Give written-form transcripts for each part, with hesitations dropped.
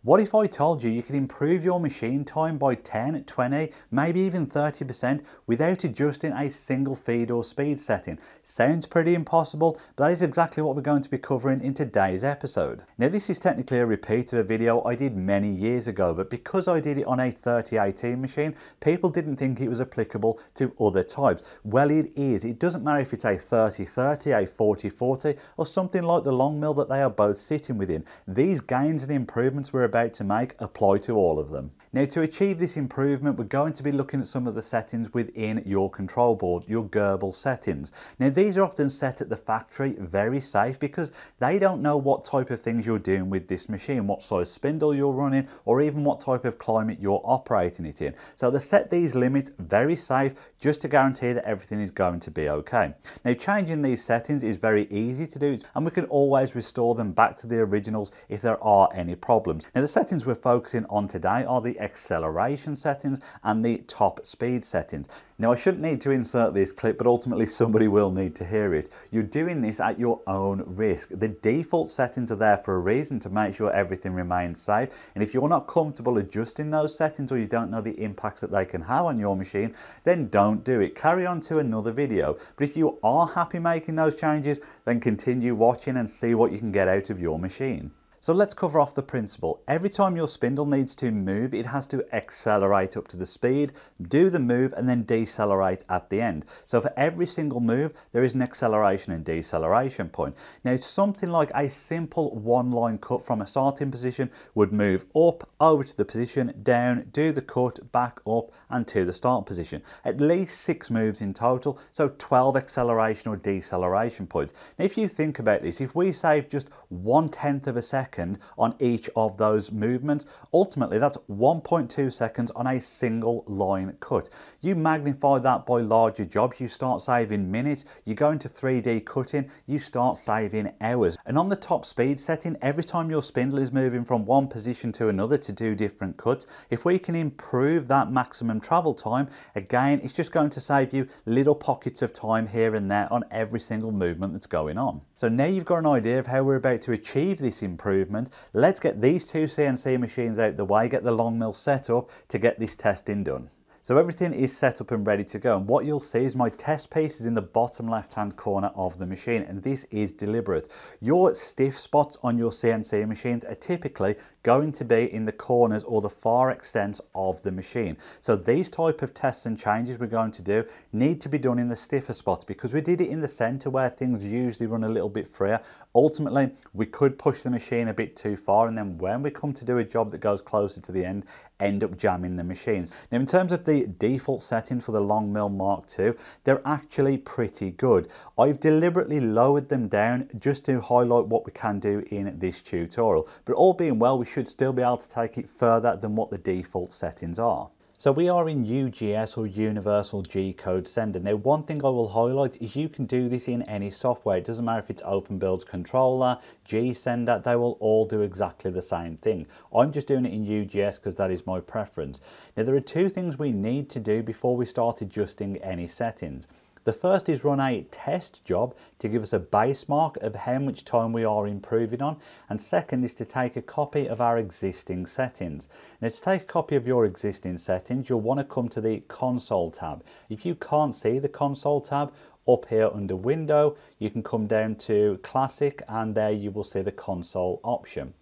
What if I told you you could improve your machine time by 10, 20, maybe even 30% without adjusting a single feed or speed setting? Sounds pretty impossible, but that is exactly what we're going to be covering in today's episode. Now this is technically a repeat of a video I did many years ago, but because I did it on a 3018 machine, people didn't think it was applicable to other types. Well, it is. It doesn't matter if it's a 3030, a 4040, or something like the long mill that they are both sitting within. These gains and improvements we're about to make apply to all of them. Now, to achieve this improvement, we're going to be looking at some of the settings within your control board, your Gerbil settings. Now, these are often set at the factory, very safe, because they don't know what type of things you're doing with this machine, what size spindle you're running, or even what type of climate you're operating it in. So they set these limits very safe, just to guarantee that everything is going to be okay. Now, changing these settings is very easy to do, and we can always restore them back to the originals if there are any problems. Now, the settings we're focusing on today are the acceleration settings and the top speed settings. Now, I shouldn't need to insert this clip, but ultimately somebody will need to hear it. You're doing this at your own risk. The default settings are there for a reason, to make sure everything remains safe. And if you're not comfortable adjusting those settings, or you don't know the impacts that they can have on your machine, then don't do it. Carry on to another video. But if you are happy making those changes, then continue watching and see what you can get out of your machine. So let's cover off the principle. Every time your spindle needs to move, it has to accelerate up to the speed, do the move, and then decelerate at the end. So for every single move, there is an acceleration and deceleration point. Now, it's something like a simple one-line cut from a starting position would move up, over to the position, down, do the cut, back up, and to the start position. At least 6 moves in total, so 12 acceleration or deceleration points. Now, if you think about this, if we save just 1/10 of a second on each of those movements, ultimately that's 1.2 seconds on a single line cut. You magnify that by larger jobs, you start saving minutes. You go into 3D cutting, you start saving hours. And on the top speed setting, every time your spindle is moving from one position to another to do different cuts, if we can improve that maximum travel time, again, it's just going to save you little pockets of time here and there on every single movement that's going on. So now you've got an idea of how we're about to achieve this improvement. Let's get these 2 CNC machines out the way, get the long mill set up to get this testing done. So everything is set up and ready to go, and what you'll see is my test piece is in the bottom left hand corner of the machine, and this is deliberate. Your stiff spots on your CNC machines are typically going to be in the corners or the far extents of the machine. So these type of tests and changes we're going to do need to be done in the stiffer spots, because we did it in the center where things usually run a little bit freer. Ultimately, we could push the machine a bit too far, and then when we come to do a job that goes closer to the end up jamming the machines. Now, in terms of the default setting for the Long Mill Mark II, they're actually pretty good. I've deliberately lowered them down just to highlight what we can do in this tutorial, but all being well, we should still be able to take it further than what the default settings are. So we are in UGS, or Universal G-Code Sender. Now, one thing I will highlight is you can do this in any software. It doesn't matter if it's OpenBuild's controller, G-Sender, they will all do exactly the same thing. I'm just doing it in UGS because that is my preference. Now, there are 2 things we need to do before we start adjusting any settings. The first is run a test job to give us a base mark of how much time we are improving on, and second is to take a copy of our existing settings. Now, to take a copy of your existing settings, you'll want to come to the console tab. If you can't see the console tab, up here under window, you can come down to classic, and there you will see the console option.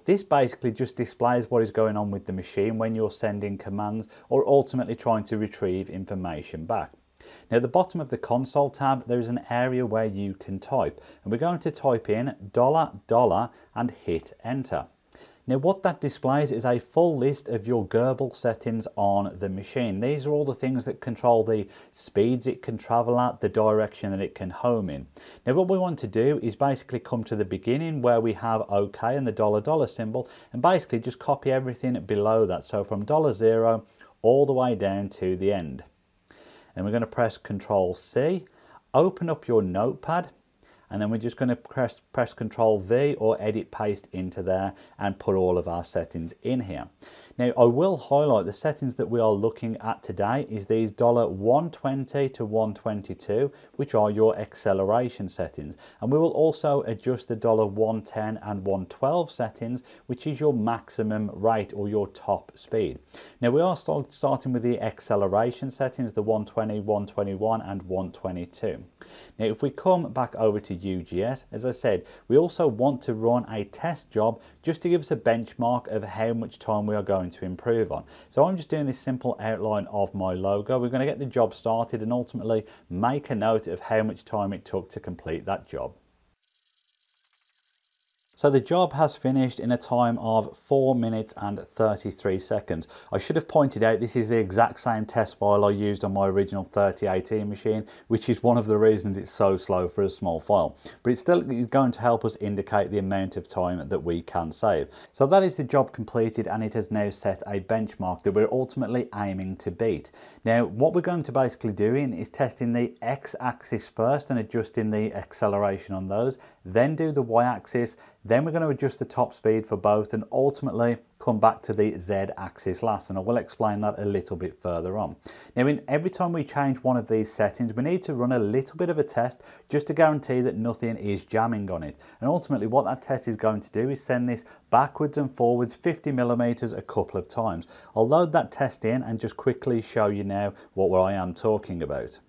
This basically just displays what is going on with the machine when you're sending commands or ultimately trying to retrieve information back. Now, at the bottom of the console tab, there is an area where you can type, and we're going to type in $$ and hit enter. Now, what that displays is a full list of your Gerbil settings on the machine. These are all the things that control the speeds it can travel at, the direction that it can home in. Now, what we want to do is basically come to the beginning where we have OK and the $$ symbol, and basically just copy everything below that. So from $0 all the way down to the end. And we're going to press Ctrl C, open up your notepad, and then we're just going to press Control V or Edit Paste into there and put all of our settings in here. Now I will highlight the settings that we are looking at today is these $120 to 122, which are your acceleration settings, and we will also adjust the $110 and 112 settings, which is your maximum rate or your top speed. Now we are starting with the acceleration settings, the 120, 121 and 122. Now if we come back over to UGS, as I said, we also want to run a test job just to give us a benchmark of how much time we are going to improve on. So I'm just doing this simple outline of my logo. We're going to get the job started and ultimately make a note of how much time it took to complete that job. So the job has finished in a time of 4 minutes and 33 seconds. I should have pointed out this is the exact same test file I used on my original 3018 machine, which is one of the reasons it's so slow for a small file. But it's still going to help us indicate the amount of time that we can save. So that is the job completed, and it has now set a benchmark that we're ultimately aiming to beat. Now what we're going to basically doing is testing the X-axis first and adjusting the acceleration on those, then do the Y-axis, then we're going to adjust the top speed for both and ultimately come back to the Z-axis last, and I will explain that a little bit further on. Now every time we change one of these settings we need to run a little bit of a test just to guarantee that nothing is jamming on it, and ultimately what that test is going to do is send this backwards and forwards 50 millimeters a couple of times. I'll load that test in and just quickly show you now what I am talking about.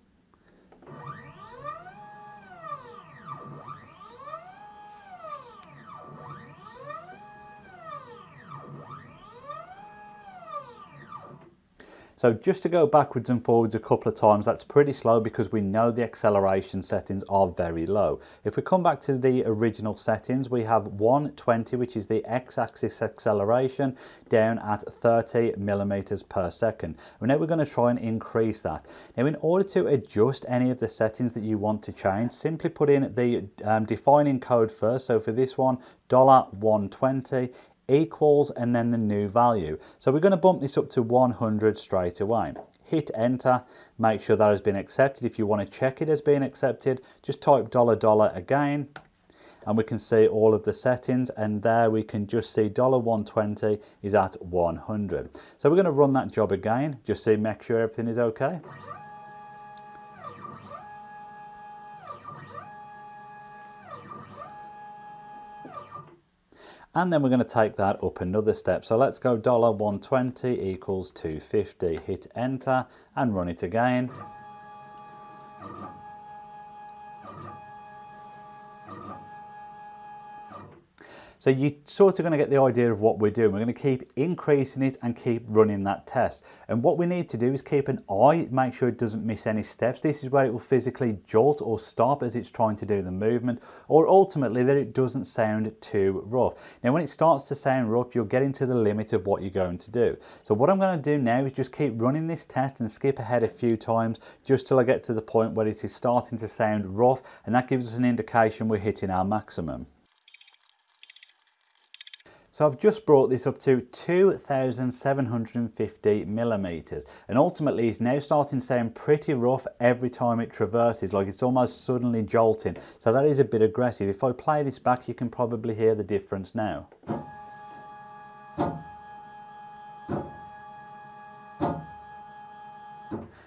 So just to go backwards and forwards a couple of times, that's pretty slow because we know the acceleration settings are very low. If we come back to the original settings, we have 120, which is the X-axis acceleration, down at 30 millimeters per second. And now we're going to try and increase that. Now in order to adjust any of the settings that you want to change, simply put in the defining code first. So for this one, $120 equals and then the new value. So we're going to bump this up to 100 straight away. Hit enter, make sure that has been accepted. If you want to check it as being accepted, just type $$ again and we can see all of the settings, and there we can just see $120 is at 100. So we're going to run that job again, just to make sure everything is okay. And then we're going to take that up another step. So let's go $120 equals 250. Hit enter and run it again. So you're sort of going to get the idea of what we're doing. We're going to keep increasing it and keep running that test. And what we need to do is keep an eye, make sure it doesn't miss any steps. This is where it will physically jolt or stop as it's trying to do the movement, or ultimately that it doesn't sound too rough. Now when it starts to sound rough, you're getting to the limit of what you're going to do. So what I'm going to do now is just keep running this test and skip ahead a few times just till I get to the point where it is starting to sound rough, and that gives us an indication we're hitting our maximum. So I've just brought this up to 2,750 millimeters, and ultimately it's now starting to sound pretty rough every time it traverses, like it's almost suddenly jolting. So that is a bit aggressive. If I play this back, you can probably hear the difference now.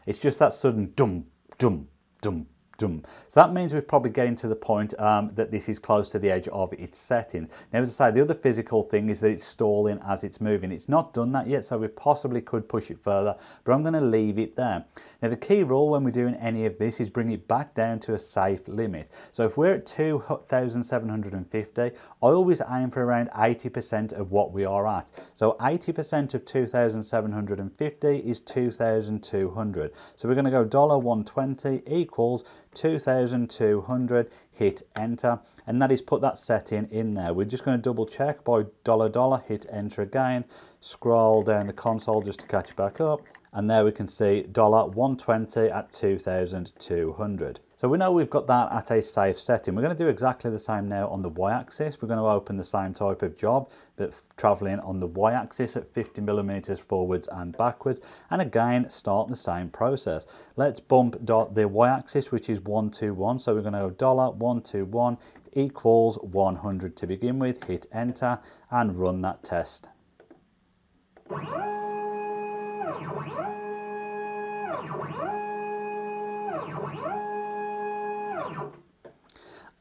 It's just that sudden dum, dum, dum, dum. So that means we're probably getting to the point that this is close to the edge of its setting. Now as I say, the other physical thing is that it's stalling as it's moving. It's not done that yet, so we possibly could push it further, but I'm going to leave it there. Now the key rule when we're doing any of this is bring it back down to a safe limit. So if we're at 2,750, I always aim for around 80% of what we are at. So 80% of 2,750 is 2,200. So we're going to go $120 equals 2,200, hit enter, and that is put that setting in there. We're just going to double check by $, hit enter again, scroll down the console just to catch back up, and there we can see $120 at 2,200. So we know we've got that at a safe setting. We're going to do exactly the same now on the y-axis. We're going to open the same type of job, but traveling on the y-axis at 50 millimeters forwards and backwards. And again, start the same process. Let's bump the y-axis, which is 121. So we're going to go $121 equals 100 to begin with. Hit enter and run that test.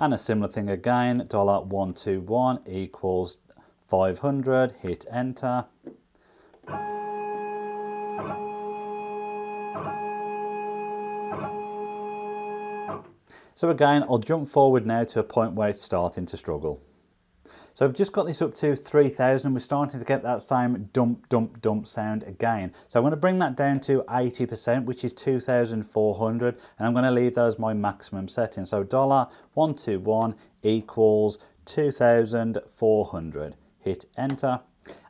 And a similar thing again, $121 equals 500, hit enter. So again, I'll jump forward now to a point where it's starting to struggle. So I've just got this up to 3000. We're starting to get that same dump, dump, dump sound again. So I'm going to bring that down to 80%, which is 2400, and I'm going to leave that as my maximum setting. So $121 equals 2400. Hit enter,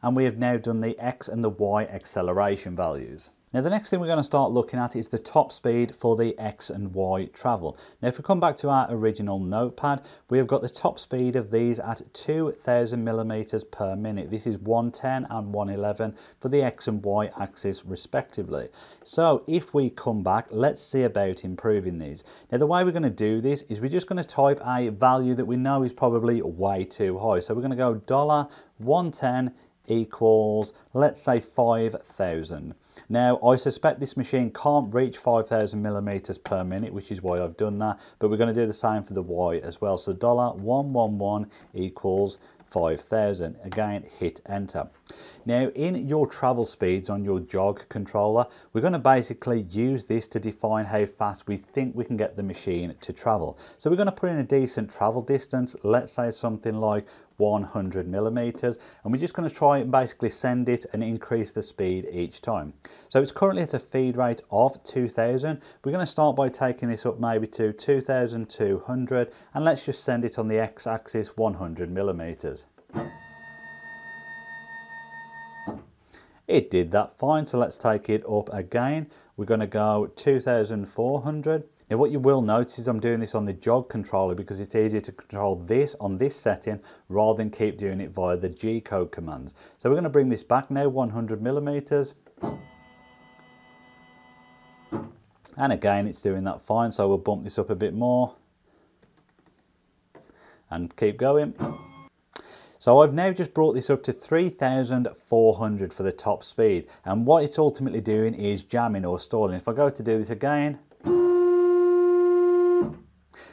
and we have now done the X and the Y acceleration values. Now the next thing we're going to start looking at is the top speed for the X and Y travel. Now if we come back to our original notepad, we have got the top speed of these at 2000 millimeters per minute. This is 110 and 111 for the X and Y axis respectively. So if we come back, let's see about improving these. Now the way we're going to do this is we're just going to type a value that we know is probably way too high. So we're going to go $110 equals, let's say 5,000. Now I suspect this machine can't reach 5,000 millimeters per minute, which is why I've done that, but we're going to do the same for the Y as well. So $111 equals 5,000. Again, hit enter. Now in your travel speeds on your jog controller, we're going to basically use this to define how fast we think we can get the machine to travel. So we're going to put in a decent travel distance, let's say something like 100 millimeters, and we're just going to try and basically send it and increase the speed each time. So it's currently at a feed rate of 2000. We're going to start by taking this up maybe to 2200, and let's just send it on the x-axis 100 millimeters. It did that fine, so let's take it up again. We're going to go 2400. Now what you will notice is I'm doing this on the jog controller because it's easier to control this on this setting rather than keep doing it via the G-code commands. So we're going to bring this back now 100 millimeters. And again it's doing that fine, so we'll bump this up a bit more and keep going. So I've now just brought this up to 3,400 for the top speed, and what it's ultimately doing is jamming or stalling. If I go to do this again,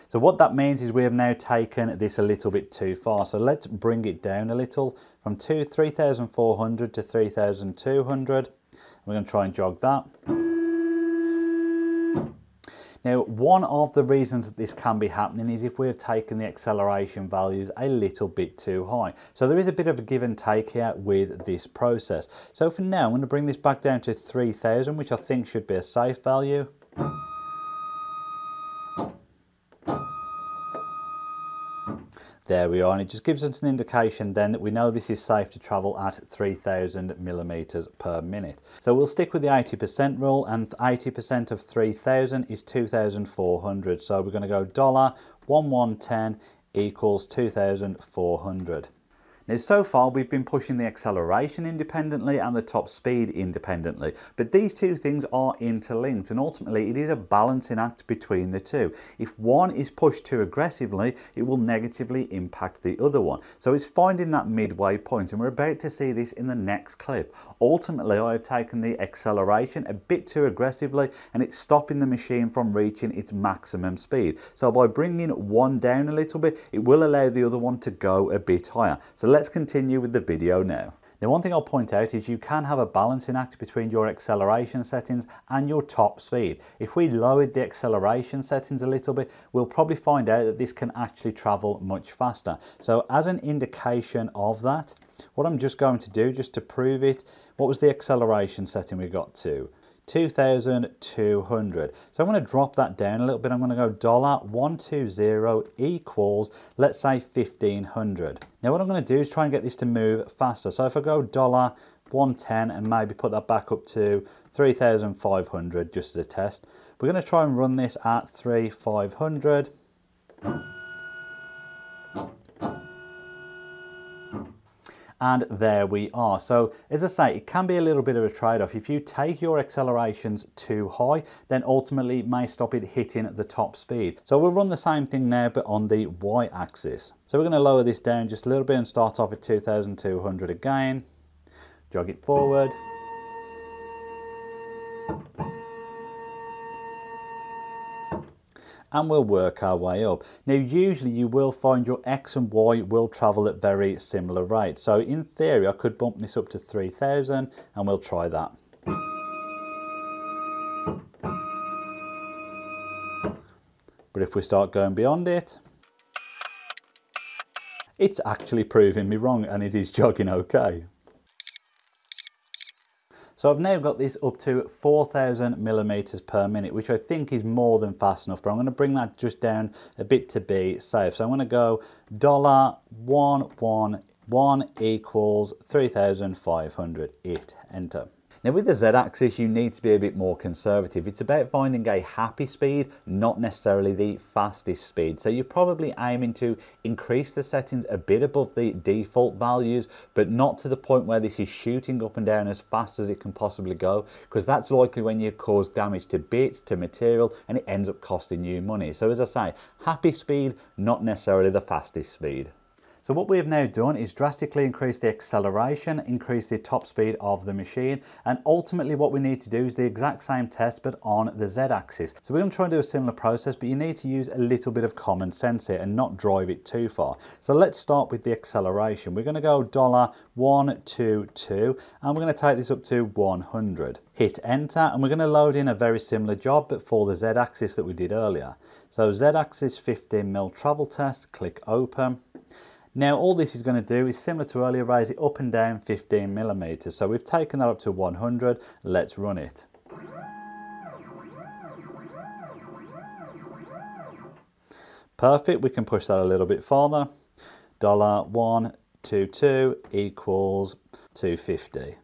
so what that means is we have now taken this a little bit too far. So let's bring it down a little from 3,400 to 3,200. We're going to try and jog that. Now, one of the reasons that this can be happening is if we have taken the acceleration values a little bit too high. So there is a bit of a give and take here with this process. So for now, I'm going to bring this back down to 3,000, which I think should be a safe value. There we are, and it just gives us an indication then that we know this is safe to travel at 3,000 millimeters per minute. So we'll stick with the 80% rule, and 80% of 3,000 is 2,400. So we're going to go $1110 equals 2,400. Now so far we've been pushing the acceleration independently and the top speed independently, but these two things are interlinked, and ultimately it is a balancing act between the two. If one is pushed too aggressively, it will negatively impact the other one. So it's finding that midway point, and we're about to see this in the next clip. Ultimately I have taken the acceleration a bit too aggressively and it's stopping the machine from reaching its maximum speed. So by bringing one down a little bit, it will allow the other one to go a bit higher. So let's continue with the video now. Now one thing I'll point out is you can have a balancing act between your acceleration settings and your top speed. If we lowered the acceleration settings a little bit, we'll probably find out that this can actually travel much faster. So as an indication of that, what I'm just going to do, just to prove it, what was the acceleration setting we got to? 2,200. So I'm going to drop that down a little bit. I'm going to go $120 equals, let's say 1,500. Now what I'm going to do is try and get this to move faster. So if I go $110 and maybe put that back up to 3,500 just as a test, We're going to try and run this at 3500. And there we are. So as I say, it can be a little bit of a trade-off. If you take your accelerations too high, then ultimately it may stop it hitting the top speed. So we'll run the same thing now, but on the y-axis. So we're going to lower this down just a little bit and start off at 2200 again. Jog it forward. And we'll work our way up. Now usually you will find your X and Y will travel at very similar rates. So in theory I could bump this up to 3000 and we'll try that. But if we start going beyond it, it's actually proving me wrong and it is jogging okay. So I've now got this up to 4000 millimeters per minute, which I think is more than fast enough, but I'm going to bring that just down a bit to be safe. So I'm going to go $111 equals 3500, hit enter. Now with the Z-axis you need to be a bit more conservative. It's about finding a happy speed, not necessarily the fastest speed. So you're probably aiming to increase the settings a bit above the default values, but not to the point where this is shooting up and down as fast as it can possibly go, because that's likely when you cause damage to bits, to material, and it ends up costing you money. So as I say, happy speed, not necessarily the fastest speed. So what we have now done is drastically increase the acceleration, increase the top speed of the machine, and ultimately what we need to do is the exact same test but on the Z-axis. So we're going to try and do a similar process, but you need to use a little bit of common sense here and not drive it too far. So let's start with the acceleration. We're going to go $122 and we're going to take this up to 100. Hit enter and we're going to load in a very similar job but for the Z-axis that we did earlier. So Z-axis 15mm travel test, click open. Now all this is going to do is similar to earlier, raise it up and down 15 millimeters. So we've taken that up to 100. Let's run it. Perfect. We can push that a little bit farther. $122 equals 250.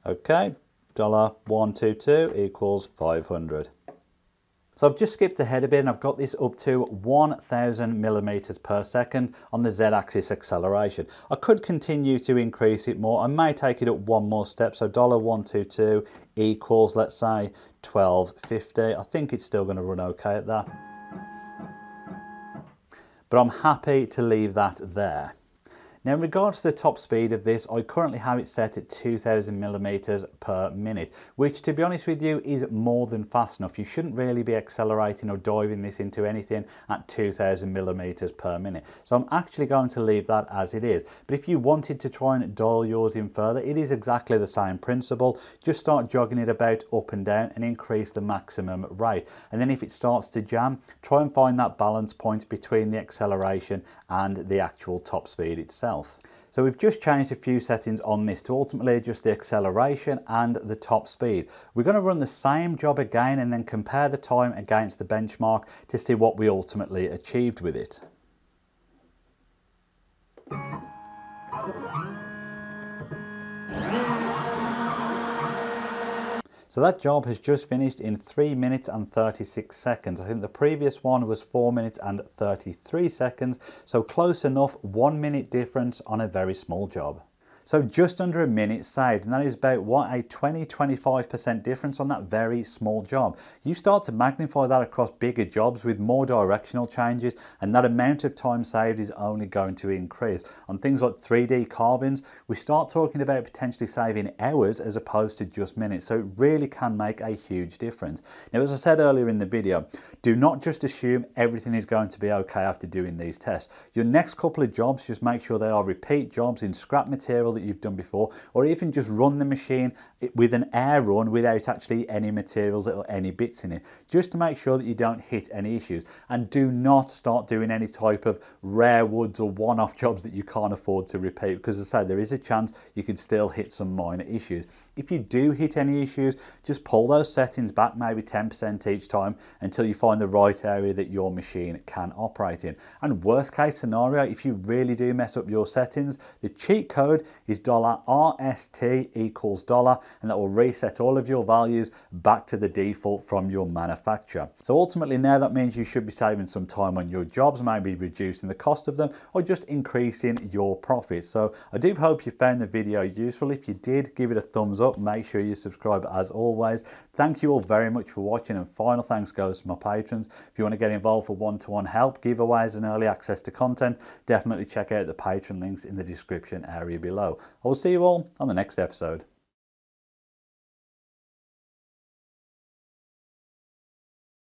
Okay. $122 equals 500. So I've just skipped ahead a bit and I've got this up to 1000 millimeters per second on the Z-axis acceleration. I could continue to increase it more. I may take it up one more step. So $122 equals, let's say, 1250. I think it's still going to run okay at that. But I'm happy to leave that there. Now in regards to the top speed of this, I currently have it set at 2000 millimeters per minute, which to be honest with you is more than fast enough. You shouldn't really be accelerating or diving this into anything at 2000 millimeters per minute. So I'm actually going to leave that as it is. But if you wanted to try and dial yours in further, it is exactly the same principle. Just start jogging it about up and down and increase the maximum rate. And then if it starts to jam, try and find that balance point between the acceleration and the actual top speed itself. So we've just changed a few settings on this to ultimately adjust the acceleration and the top speed. We're going to run the same job again and then compare the time against the benchmark to see what we ultimately achieved with it. So that job has just finished in 3 minutes and 36 seconds. I think the previous one was 4 minutes and 33 seconds. So close enough, 1 minute difference on a very small job. So just under a minute saved, and that is about what, a 20-25% difference on that very small job. You start to magnify that across bigger jobs with more directional changes, and that amount of time saved is only going to increase. On things like 3D carvings, we start talking about potentially saving hours as opposed to just minutes, so it really can make a huge difference. Now, as I said earlier in the video, do not just assume everything is going to be okay after doing these tests. Your next couple of jobs, just make sure they are repeat jobs in scrap material that you've done before, or even just run the machine with an air run without actually any materials or any bits in it, just to make sure that you don't hit any issues. And do not start doing any type of rare woods or one-off jobs that you can't afford to repeat, because as I say, there is a chance you could still hit some minor issues. If you do hit any issues, just pull those settings back maybe 10% each time until you find the right area that your machine can operate in. And worst case scenario, if you really do mess up your settings, the cheat code is $RST equals dollar, and that will reset all of your values back to the default from your manufacturer. So ultimately now that means you should be saving some time on your jobs, maybe reducing the cost of them or just increasing your profits. So I do hope you found the video useful. If you did, give it a thumbs up. Make sure you subscribe as always. Thank you all very much for watching, and final thanks goes to my patrons. If you want to get involved for one-to-one help, giveaways and early access to content, definitely check out the Patreon links in the description area below. I will see you all on the next episode.